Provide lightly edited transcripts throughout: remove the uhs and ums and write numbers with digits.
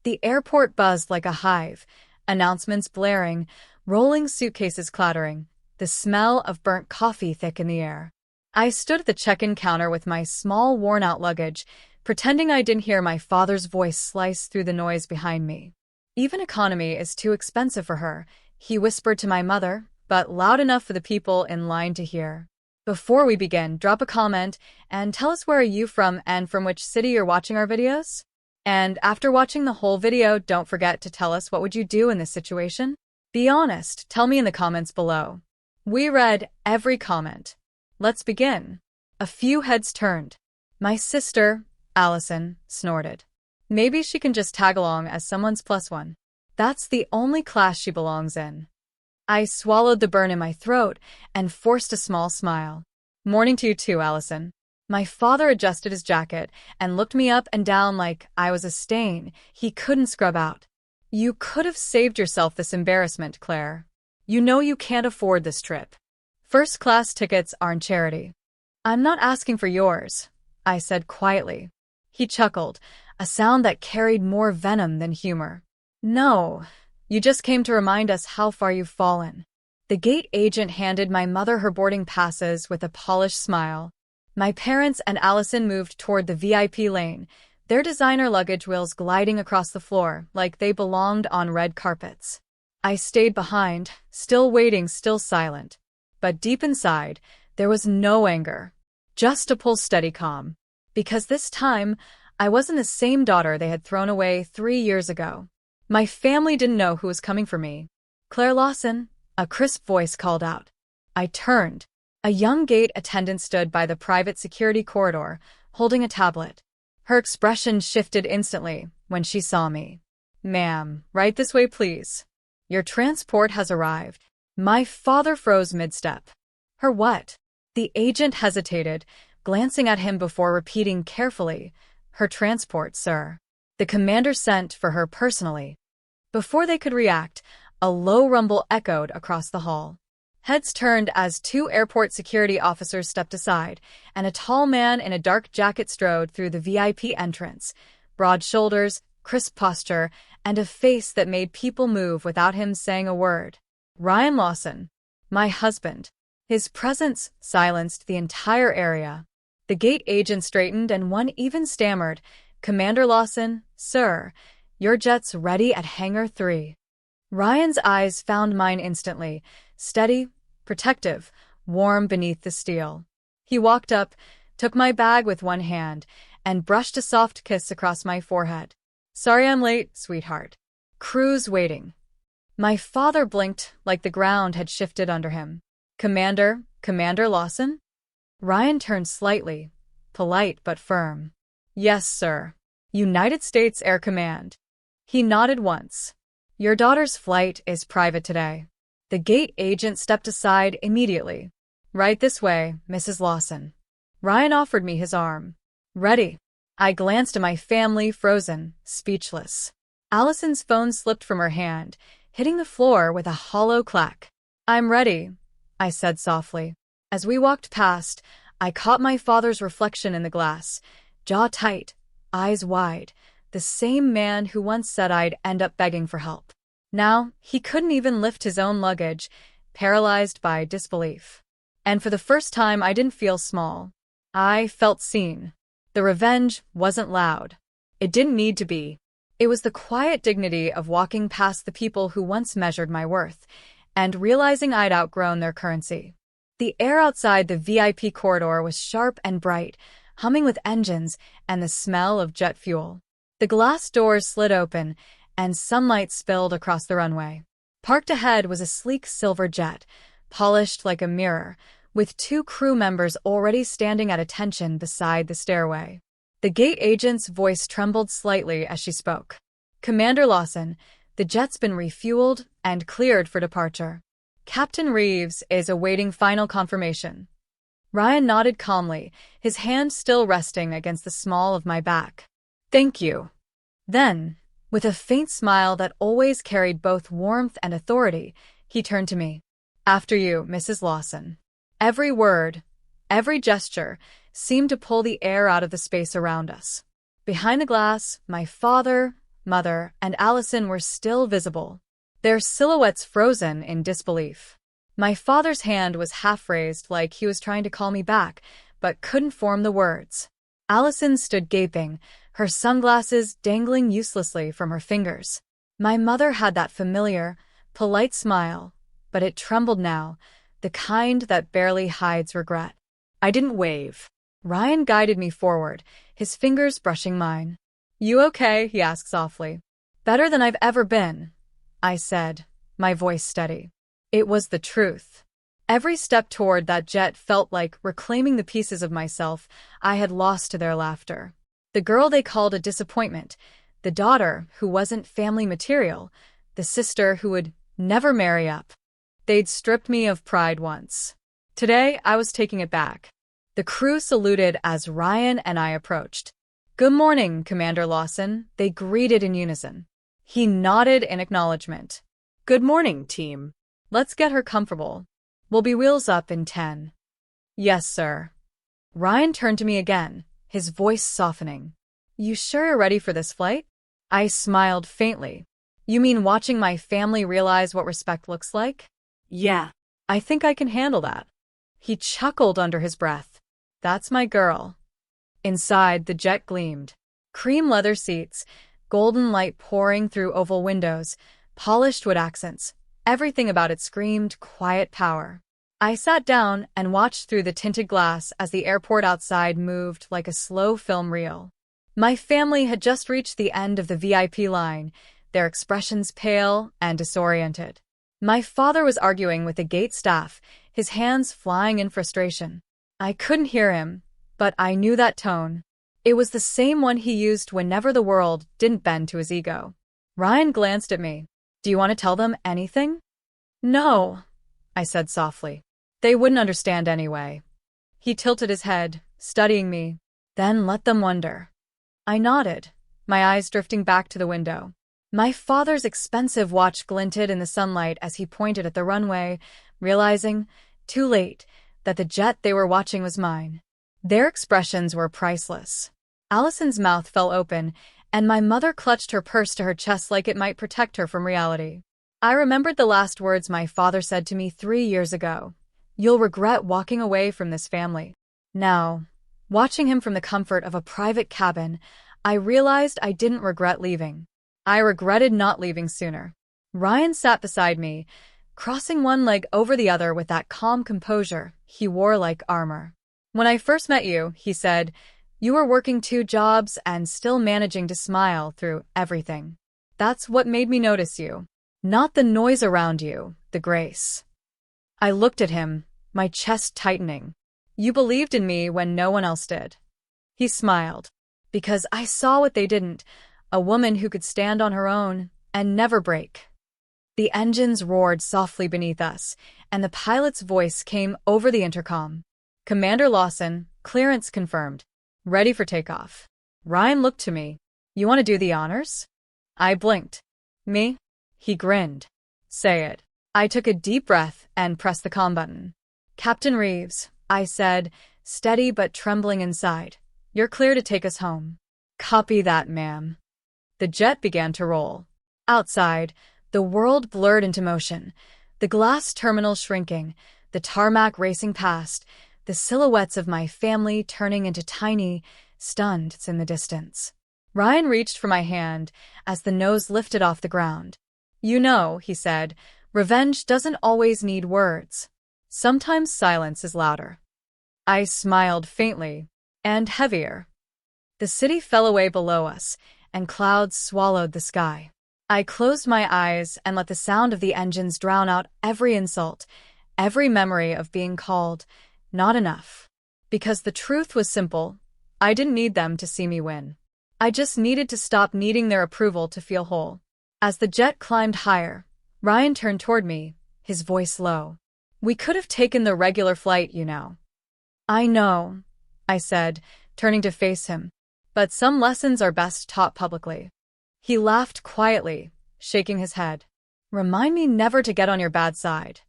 The airport buzzed like a hive, announcements blaring, rolling suitcases clattering, the smell of burnt coffee thick in the air. I stood at the check-in counter with my small, worn-out luggage, pretending I didn't hear my father's voice slice through the noise behind me. "Even economy is too expensive for her," he whispered to my mother, but loud enough for the people in line to hear. "Before we begin, drop a comment and tell us where are you from and from which city you're watching our videos? And after watching the whole video, don't forget to tell us what would you do in this situation? Be honest, tell me in the comments below." We read every comment. Let's begin. A few heads turned. My sister, Allison, snorted. Maybe she can just tag along as someone's +1. That's the only class she belongs in. I swallowed the burn in my throat and forced a small smile. "Morning to you too, Allison." My father adjusted his jacket and looked me up and down like I was a stain he couldn't scrub out. "You could have saved yourself this embarrassment, Claire. You know you can't afford this trip. First-class tickets aren't charity." "I'm not asking for yours," I said quietly. He chuckled, a sound that carried more venom than humor. "No, you just came to remind us how far you've fallen." The gate agent handed my mother her boarding passes with a polished smile. My parents and Allison moved toward the VIP lane, their designer luggage wheels gliding across the floor like they belonged on red carpets. I stayed behind, still waiting, still silent. But deep inside, there was no anger, just a steady calm. Because this time, I wasn't the same daughter they had thrown away 3 years ago. My family didn't know who was coming for me. "Claire Lawson," a crisp voice called out. I turned. A young gate attendant stood by the private security corridor, holding a tablet. Her expression shifted instantly when she saw me. "Ma'am, right this way, please. Your transport has arrived." My father froze mid-step. "Her what?" The agent hesitated, glancing at him before repeating carefully, "Her transport, sir. The commander sent for her personally." Before they could react, a low rumble echoed across the hall. Heads turned as 2 airport security officers stepped aside, and a tall man in a dark jacket strode through the VIP entrance. Broad shoulders, crisp posture, and a face that made people move without him saying a word. Ryan Lawson, my husband. His presence silenced the entire area. The gate agent straightened and one even stammered, "Commander Lawson, sir, your jet's ready at Hangar 3. Ryan's eyes found mine instantly, steady, protective, warm beneath the steel. He walked up, took my bag with one hand, and brushed a soft kiss across my forehead. "Sorry I'm late, sweetheart. Crew's waiting." My father blinked like the ground had shifted under him. Commander Lawson?" Ryan turned slightly, polite but firm. "Yes, sir. United States Air Command." He nodded once. "Your daughter's flight is private today." The gate agent stepped aside immediately. "Right this way, Mrs. Lawson." Ryan offered me his arm. "Ready." I glanced at my family, frozen, speechless. Allison's phone slipped from her hand, hitting the floor with a hollow clack. "I'm ready," I said softly. As we walked past, I caught my father's reflection in the glass, jaw tight, eyes wide, the same man who once said I'd end up begging for help. Now, he couldn't even lift his own luggage, paralyzed by disbelief. And for the first time, I didn't feel small. I felt seen. The revenge wasn't loud. It didn't need to be. It was the quiet dignity of walking past the people who once measured my worth, and realizing I'd outgrown their currency. The air outside the VIP corridor was sharp and bright, humming with engines and the smell of jet fuel. The glass doors slid open, and sunlight spilled across the runway. Parked ahead was a sleek silver jet, polished like a mirror, with 2 crew members already standing at attention beside the stairway. The gate agent's voice trembled slightly as she spoke. "Commander Lawson, the jet's been refueled and cleared for departure. Captain Reeves is awaiting final confirmation." Ryan nodded calmly, his hand still resting against the small of my back. "Thank you." Then, with a faint smile that always carried both warmth and authority, he turned to me. "After you, Mrs. Lawson." Every word, every gesture, seemed to pull the air out of the space around us. Behind the glass, my father, Mother, and Allison were still visible, their silhouettes frozen in disbelief. My father's hand was half raised like he was trying to call me back, but couldn't form the words. Allison stood gaping, her sunglasses dangling uselessly from her fingers. My mother had that familiar, polite smile, but it trembled now, the kind that barely hides regret. I didn't wave. Ryan guided me forward, his fingers brushing mine. "You okay?" he asked softly. "Better than I've ever been," I said, my voice steady. It was the truth. Every step toward that jet felt like reclaiming the pieces of myself I had lost to their laughter. The girl they called a disappointment, the daughter who wasn't family material, the sister who would never marry up. They'd stripped me of pride once. Today, I was taking it back. The crew saluted as Ryan and I approached. "Good morning, Commander Lawson," they greeted in unison. He nodded in acknowledgement. "Good morning, team. Let's get her comfortable. We'll be wheels up in 10. "Yes, sir." Ryan turned to me again, his voice softening. "You sure you're ready for this flight?" I smiled faintly. "You mean watching my family realize what respect looks like?" "Yeah. I think I can handle that." He chuckled under his breath. "That's my girl." Inside, the jet gleamed. Cream leather seats, golden light pouring through oval windows, polished wood accents. Everything about it screamed quiet power. I sat down and watched through the tinted glass as the airport outside moved like a slow film reel. My family had just reached the end of the VIP line, their expressions pale and disoriented. My father was arguing with the gate staff, his hands flying in frustration. I couldn't hear him, but I knew that tone. It was the same one he used whenever the world didn't bend to his ego. Ryan glanced at me. "Do you want to tell them anything?" "No," I said softly. "They wouldn't understand anyway." He tilted his head, studying me. "Then let them wonder." I nodded, my eyes drifting back to the window. My father's expensive watch glinted in the sunlight as he pointed at the runway, realizing, too late, that the jet they were watching was mine. Their expressions were priceless. Allison's mouth fell open, and my mother clutched her purse to her chest like it might protect her from reality. I remembered the last words my father said to me 3 years ago. "You'll regret walking away from this family." Now, watching him from the comfort of a private cabin, I realized I didn't regret leaving. I regretted not leaving sooner. Ryan sat beside me, crossing one leg over the other with that calm composure he wore like armor. "When I first met you," he said, "you were working 2 jobs and still managing to smile through everything. That's what made me notice you. Not the noise around you, the grace." I looked at him, my chest tightening. "You believed in me when no one else did." He smiled. "Because I saw what they didn't, a woman who could stand on her own and never break." The engines roared softly beneath us, and the pilot's voice came over the intercom. "Commander Lawson, clearance confirmed. Ready for takeoff." Ryan looked to me. "You want to do the honors?" I blinked. "Me?" He grinned. "Say it." I took a deep breath and pressed the comm button. "Captain Reeves," I said, steady but trembling inside. "You're clear to take us home." "Copy that, ma'am." The jet began to roll. Outside, the world blurred into motion, the glass terminal shrinking, the tarmac racing past, the silhouettes of my family turning into tiny, stunned in the distance. Ryan reached for my hand as the nose lifted off the ground. "You know," he said, "revenge doesn't always need words. Sometimes silence is louder." I smiled faintly, and heavier. The city fell away below us, and clouds swallowed the sky. I closed my eyes and let the sound of the engines drown out every insult, every memory of being called not enough. Because the truth was simple, I didn't need them to see me win. I just needed to stop needing their approval to feel whole. As the jet climbed higher, Ryan turned toward me, his voice low. "We could have taken the regular flight, you know." "I know," I said, turning to face him. "But some lessons are best taught publicly." He laughed quietly, shaking his head. "Remind me never to get on your bad side."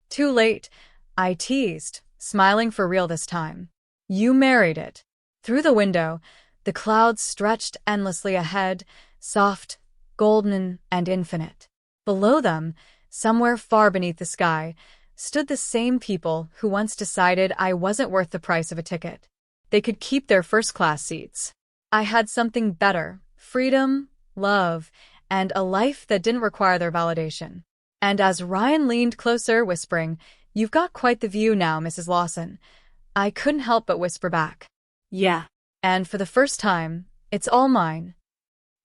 "Too late," I teased, smiling for real this time. "You married it." Through the window, the clouds stretched endlessly ahead, soft, golden, and infinite. Below them, somewhere far beneath the sky, stood the same people who once decided I wasn't worth the price of a ticket. They could keep their first-class seats. I had something better: freedom, love, and a life that didn't require their validation. And as Ryan leaned closer, whispering, "You've got quite the view now, Mrs. Lawson," I couldn't help but whisper back, "Yeah." And for the first time, "It's all mine."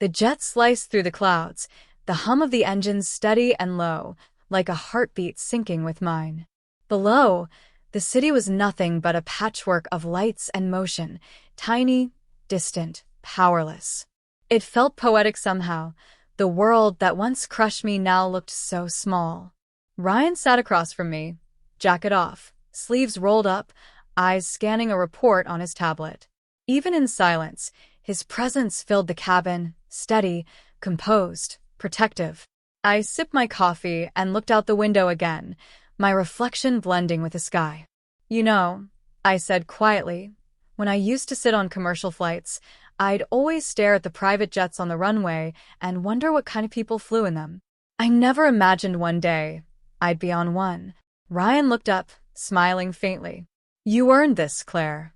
The jet sliced through the clouds, the hum of the engines steady and low, like a heartbeat syncing with mine. Below, the city was nothing but a patchwork of lights and motion, tiny, distant, powerless. It felt poetic somehow. The world that once crushed me now looked so small. Ryan sat across from me, jacket off, sleeves rolled up, eyes scanning a report on his tablet. Even in silence, his presence filled the cabin, steady, composed, protective. I sipped my coffee and looked out the window again, my reflection blending with the sky. "You know," I said quietly, "when I used to sit on commercial flights, I'd always stare at the private jets on the runway and wonder what kind of people flew in them. I never imagined one day I'd be on one." Ryan looked up, smiling faintly. "You earned this, Claire."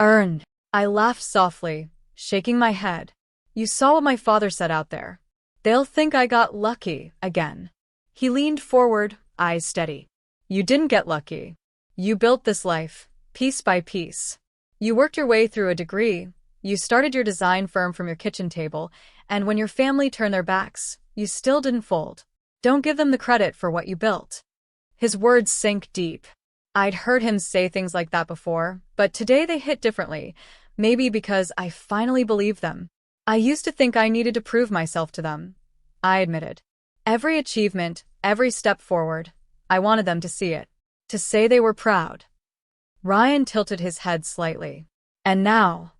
"Earned?" I laughed softly, shaking my head. "You saw what my father said out there. They'll think I got lucky again." He leaned forward, eyes steady. "You didn't get lucky. You built this life, piece by piece. You worked your way through a degree. You started your design firm from your kitchen table, and when your family turned their backs, you still didn't fold. Don't give them the credit for what you built." His words sank deep. I'd heard him say things like that before, but today they hit differently, maybe because I finally believed them. I used to think I needed to prove myself to them, I admitted. Every achievement, every step forward, I wanted them to see it, to say they were proud. Ryan tilted his head slightly. "And now?"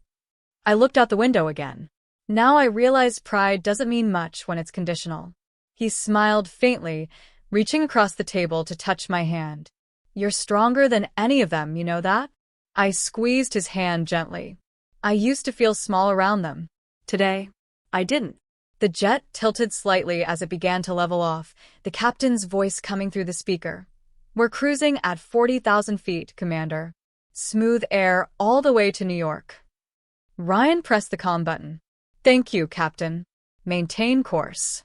I looked out the window again. "Now I realize pride doesn't mean much when it's conditional." He smiled faintly, reaching across the table to touch my hand. "You're stronger than any of them, you know that?" I squeezed his hand gently. I used to feel small around them. Today, I didn't. The jet tilted slightly as it began to level off, the captain's voice coming through the speaker. "We're cruising at 40,000 feet, Commander. Smooth air all the way to New York." Ryan pressed the comm button. "Thank you, Captain. Maintain course."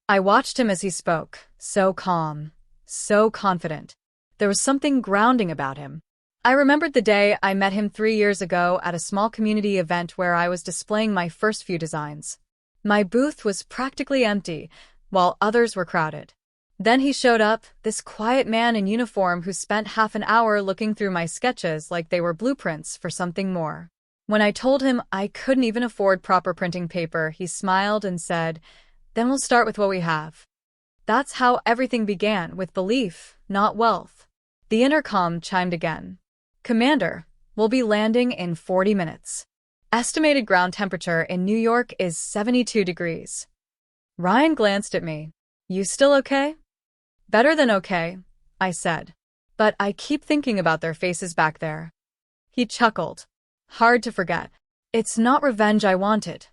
I watched him as he spoke, so calm, so confident. There was something grounding about him. I remembered the day I met him 3 years ago at a small community event where I was displaying my first few designs. My booth was practically empty, while others were crowded. Then he showed up, this quiet man in uniform who spent half an hour looking through my sketches like they were blueprints for something more. When I told him I couldn't even afford proper printing paper, he smiled and said, "Then we'll start with what we have." That's how everything began, with belief, not wealth. The intercom chimed again. "Commander, we'll be landing in 40 minutes. Estimated ground temperature in New York is 72 degrees. Ryan glanced at me. "You still okay?" "Better than okay," I said. "But I keep thinking about their faces back there." He chuckled. "Hard to forget." "It's not revenge I wanted,"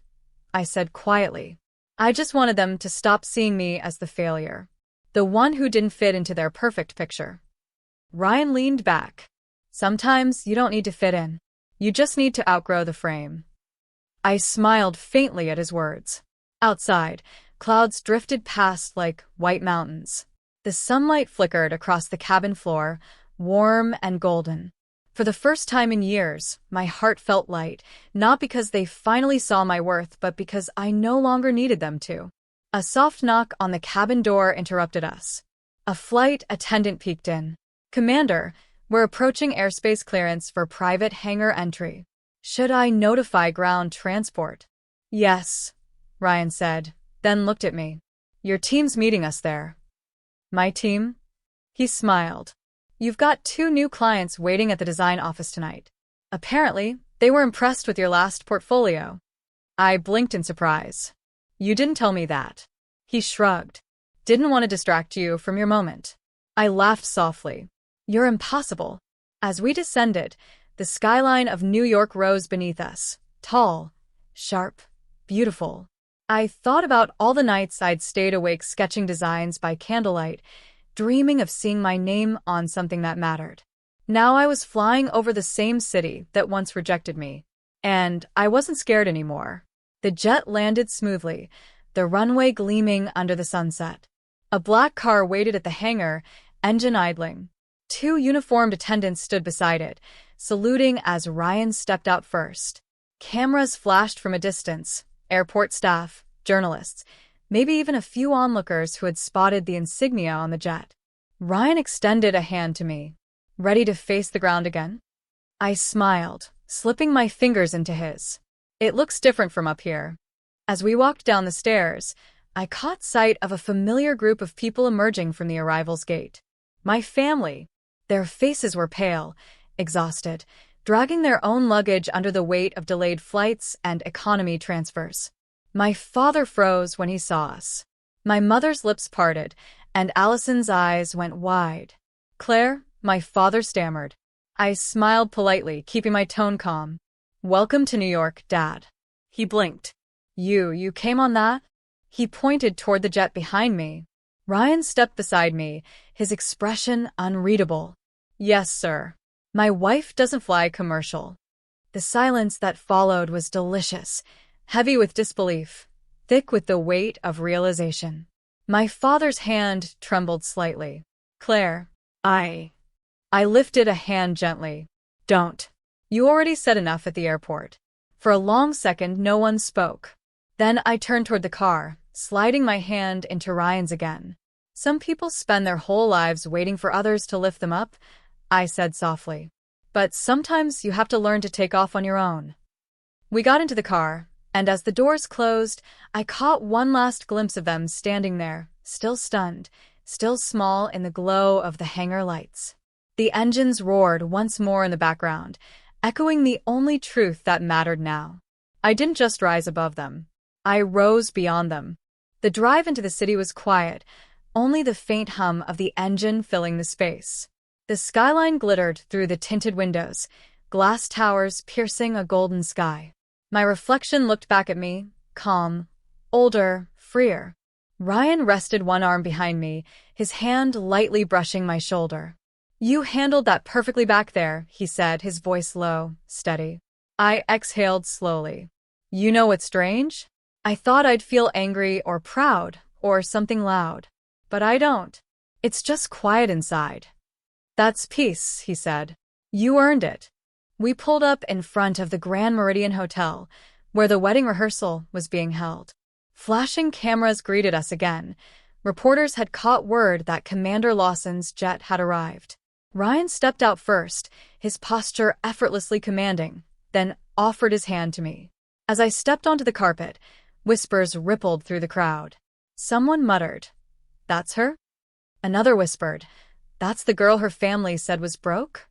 I said quietly. "I just wanted them to stop seeing me as the failure, the one who didn't fit into their perfect picture." Ryan leaned back. "Sometimes you don't need to fit in. You just need to outgrow the frame." I smiled faintly at his words. Outside, clouds drifted past like white mountains. The sunlight flickered across the cabin floor, warm and golden. For the first time in years, my heart felt light, not because they finally saw my worth, but because I no longer needed them to. A soft knock on the cabin door interrupted us. A flight attendant peeked in. "Commander, we're approaching airspace clearance for private hangar entry. Should I notify ground transport?" "Yes," Ryan said, then looked at me. "Your team's meeting us there." "My team?" He smiled. "You've got 2 new clients waiting at the design office tonight. Apparently, they were impressed with your last portfolio." I blinked in surprise. "You didn't tell me that." He shrugged. "Didn't want to distract you from your moment." I laughed softly. "You're impossible." As we descended, the skyline of New York rose beneath us, tall, sharp, beautiful. I thought about all the nights I'd stayed awake sketching designs by candlelight, dreaming of seeing my name on something that mattered. Now I was flying over the same city that once rejected me. And I wasn't scared anymore. The jet landed smoothly, the runway gleaming under the sunset. A black car waited at the hangar, engine idling. Two uniformed attendants stood beside it, saluting as Ryan stepped out first. Cameras flashed from a distance, airport staff, journalists, maybe even a few onlookers who had spotted the insignia on the jet. Ryan extended a hand to me. Ready to face the ground again? I smiled, slipping my fingers into his. It looks different from up here. As we walked down the stairs, I caught sight of a familiar group of people emerging from the arrivals gate. My family. Their faces were pale, exhausted, dragging their own luggage under the weight of delayed flights and economy transfers. My father froze when he saw us. My mother's lips parted, and Allison's eyes went wide. "Claire," my father stammered. I smiled politely, keeping my tone calm. "Welcome to New York, Dad." He blinked. You came on that?" He pointed toward the jet behind me. Ryan stepped beside me, his expression unreadable. "Yes, sir. My wife doesn't fly commercial." The silence that followed was delicious, heavy with disbelief, thick with the weight of realization. My father's hand trembled slightly. "Claire, I lifted a hand gently. "Don't. You already said enough at the airport." For a long second, no one spoke. Then I turned toward the car, sliding my hand into Ryan's again. "Some people spend their whole lives waiting for others to lift them up," I said softly. "But sometimes you have to learn to take off on your own." We got into the car, and as the doors closed, I caught one last glimpse of them standing there, still stunned, still small in the glow of the hangar lights. The engines roared once more in the background, echoing the only truth that mattered now. I didn't just rise above them. I rose beyond them. The drive into the city was quiet, only the faint hum of the engine filling the space. The skyline glittered through the tinted windows, glass towers piercing a golden sky. My reflection looked back at me, calm, older, freer. Ryan rested one arm behind me, his hand lightly brushing my shoulder. "You handled that perfectly back there," he said, his voice low, steady. I exhaled slowly. "You know what's strange? I thought I'd feel angry or proud or something loud. But I don't. It's just quiet inside." "That's peace," he said. "You earned it." We pulled up in front of the Grand Meridian Hotel, where the wedding rehearsal was being held. Flashing cameras greeted us again. Reporters had caught word that Commander Lawson's jet had arrived. Ryan stepped out first, his posture effortlessly commanding, then offered his hand to me. As I stepped onto the carpet, whispers rippled through the crowd. Someone muttered, "That's her?" Another whispered, "That's the girl her family said was broke?"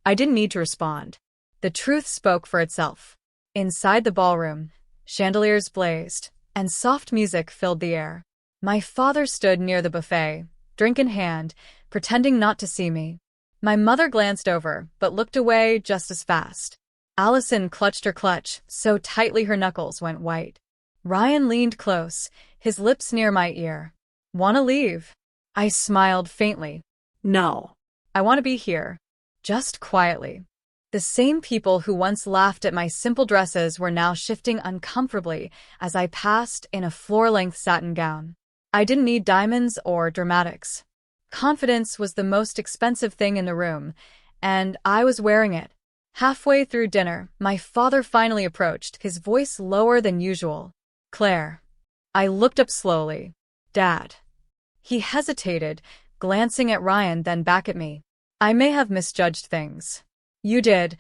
I didn't need to respond. The truth spoke for itself. Inside the ballroom, chandeliers blazed, and soft music filled the air. My father stood near the buffet, drink in hand, pretending not to see me. My mother glanced over, but looked away just as fast. Allison clutched her clutch, so tightly her knuckles went white. Ryan leaned close, his lips near my ear. "Want to leave?" I smiled faintly. "No. I want to be here." Just quietly. The same people who once laughed at my simple dresses were now shifting uncomfortably as I passed in a floor-length satin gown. I didn't need diamonds or dramatics. Confidence was the most expensive thing in the room, and I was wearing it. Halfway through dinner, my father finally approached, his voice lower than usual. "Claire." I looked up slowly. "Dad." He hesitated, glancing at Ryan, then back at me. "I may have misjudged things." "You did,"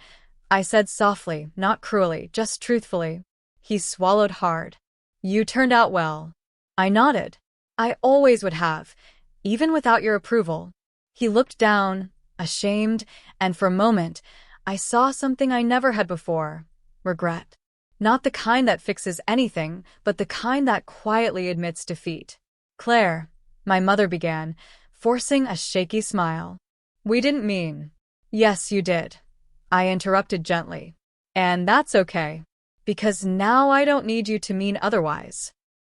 I said softly, not cruelly, just truthfully. He swallowed hard. "You turned out well." I nodded. "I always would have, even without your approval." He looked down, ashamed, and for a moment, I saw something I never had before: regret. Not the kind that fixes anything, but the kind that quietly admits defeat. "Claire," my mother began, forcing a shaky smile. "We didn't mean." "Yes, you did," I interrupted gently. "And that's okay. Because now I don't need you to mean otherwise."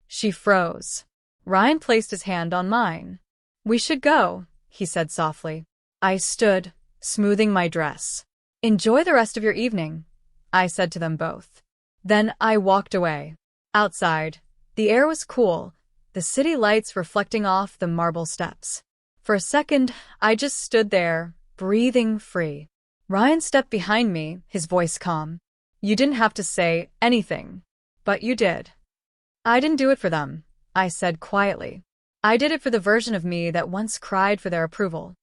She froze. Ryan placed his hand on mine. "We should go," he said softly. I stood, smoothing my dress. "Enjoy the rest of your evening," I said to them both. Then I walked away. Outside, the air was cool, the city lights reflecting off the marble steps. For a second, I just stood there, breathing free. Ryan stepped behind me, his voice calm. "You didn't have to say anything, but you did." "I didn't do it for them," I said quietly. "I did it for the version of me that once cried for their approval."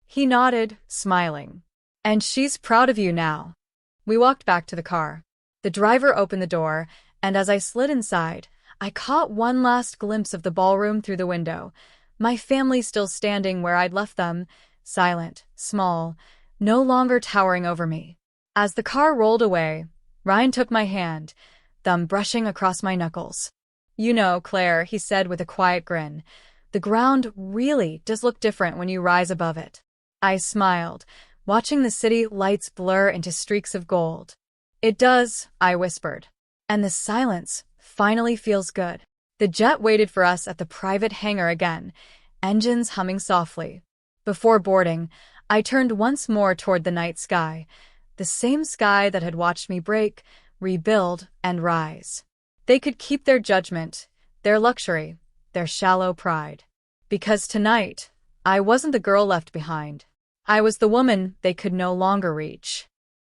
He nodded, smiling. "And she's proud of you now." We walked back to the car. The driver opened the door, and as I slid inside, I caught one last glimpse of the ballroom through the window. My family still standing where I'd left them, silent, small, no longer towering over me. As the car rolled away, Ryan took my hand, thumb brushing across my knuckles. "You know, Claire," he said with a quiet grin, "the ground really does look different when you rise above it." I smiled, watching the city lights blur into streaks of gold. "It does," I whispered. "And the silence finally feels good." The jet waited for us at the private hangar again, engines humming softly. Before boarding, I turned once more toward the night sky, the same sky that had watched me break, rebuild, and rise. They could keep their judgment, their luxury, their shallow pride. Because tonight, I wasn't the girl left behind. I was the woman they could no longer reach.